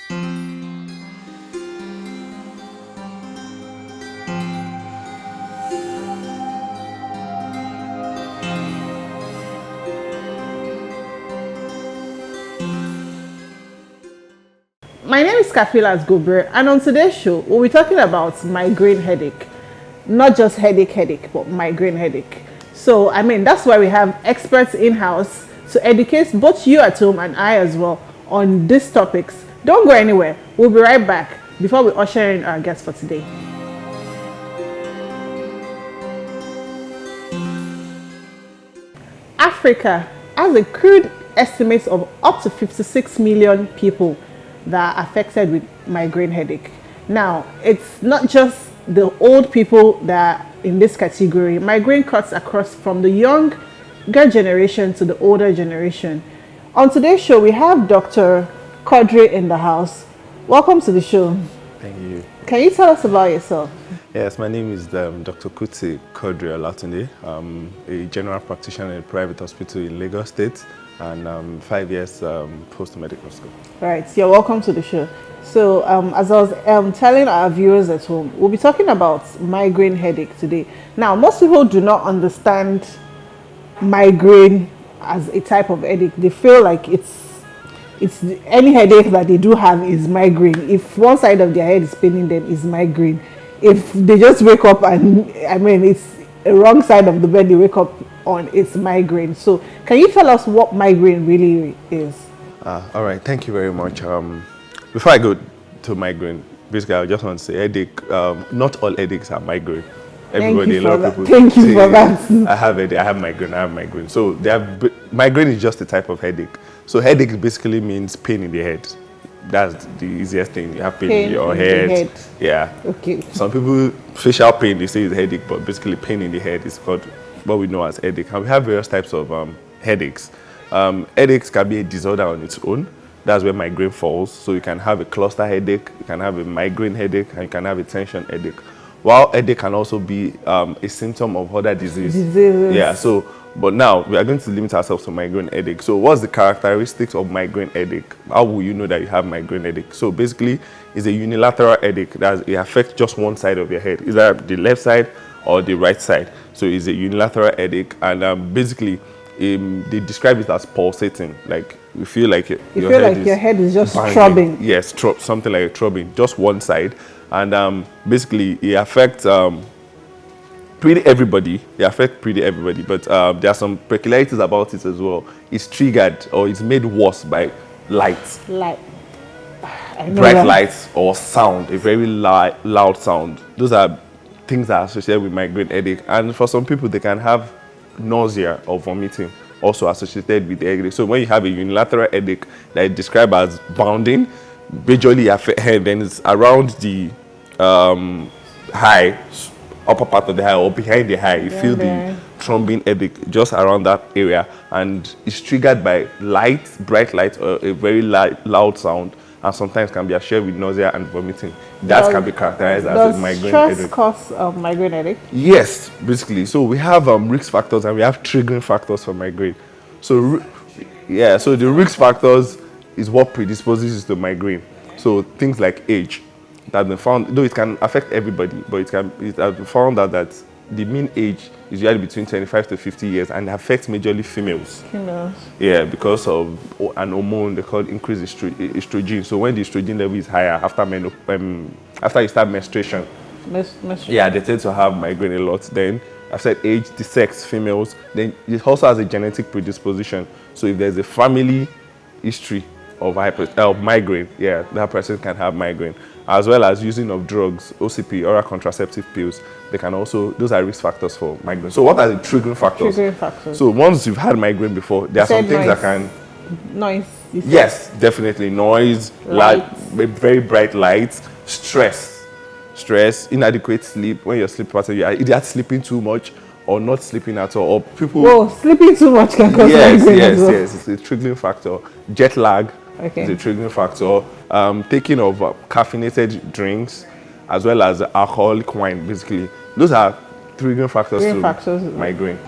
My name is Kafilas Gober, and on today's show, we'll be talking about migraine headache. Not just headache, but migraine headache. So, that's why we have experts in-house to educate both you at home and I as well on these topics. Don't go anywhere. We'll be right back before we usher in our guest for today. Africa has a crude estimate of up to 56 million people that are affected with migraine headache. Now, it's not just the old people that are in this category. Migraine cuts across from the younger generation to the older generation. On today's show, we have Dr. Quadri in the house. Welcome to the show. Thank you. Can you tell us about yourself? Yes, my name is Dr. Kuti Quadri Olatunde. I'm a general practitioner in a private hospital in Lagos State, and 5 years post-medical school. Right, so you're welcome to the show. So as I was telling our viewers at home, we'll be talking about migraine headache today. Now, most people do not understand migraine as a type of headache. They feel like it's any headache that they do have is migraine. If one side of their head is paining them, is migraine. If they just wake up and it's a wrong side of the bed they wake up on, it's migraine. So can you tell us what migraine really is? All right, thank you very much. Before I go to migraine, basically I just want to say headache, not all headaches are migraine. Everybody, a lot of people Thank you for that. I have headache, I have migraine. So migraine is just a type of headache. So headache basically means pain in the head. That's the easiest thing. You have pain in your head. Yeah. Okay. Some people, facial pain, they say it's headache, but basically pain in the head is called what we know as headache. And we have various types of headaches. Headaches can be a disorder on its own. That's where migraine falls. So you can have a cluster headache, you can have a migraine headache, and you can have a tension headache. While headache can also be a symptom of other diseases. Yeah. So, but now we are going to limit ourselves to migraine headache. So, what's the characteristics of migraine headache? How will you know that you have migraine headache? So, basically, it's a unilateral headache that it affects just one side of your head, either the left side or the right side. So, it's a unilateral headache, and basically, they describe it as pulsating. Like you feel like your head is just throbbing. Yes, something like a throbbing, just one side. And basically, it affects pretty everybody. But there are some peculiarities about it as well. It's triggered or it's made worse by light. Bright lights or sound, a very loud sound. Those are things that are associated with migraine headache. And for some people, they can have nausea or vomiting also associated with the headache. So when you have a unilateral headache that is described as bounding, majorly affect head, then it's around the upper part of the eye or behind the eye. You feel the throbbing headache just around that area, and it's triggered by bright light or a very loud sound, and sometimes can be associated with nausea and vomiting. That can be characterized as a migraine headache. Does stress cause migraine headache? Yes, basically. So we have risk factors and we have triggering factors for migraine. So so the risk factors is what predisposes you to migraine. So things like age, that has been found, though it can affect everybody, but it has been found that the mean age is usually between 25 to 50 years and affects majorly females. Yeah, because of an hormone they call increased estrogen. So when the estrogen level is higher after you start menstruation, yeah, they tend to have migraine a lot. Then after age, the sex, females, then it also has a genetic predisposition. So if there's a family history of migraine, yeah, that person can have migraine, as well as using of drugs, OCP, oral contraceptive pills. They can also, those are risk factors for migraine. So what are the triggering factors? So once you've had migraine before, there are some things that can... Noise. Yes, definitely. Noise, light, very bright lights, stress, inadequate sleep. When you're sleeping pattern, you're either sleeping too much or not sleeping at all. Or people... sleeping too much can cause migraine. Yes, it's a triggering factor. Jet lag. Okay. It's a triggering factor. Taking of caffeinated drinks, as well as alcoholic wine, basically. Those are triggering factors to migraine.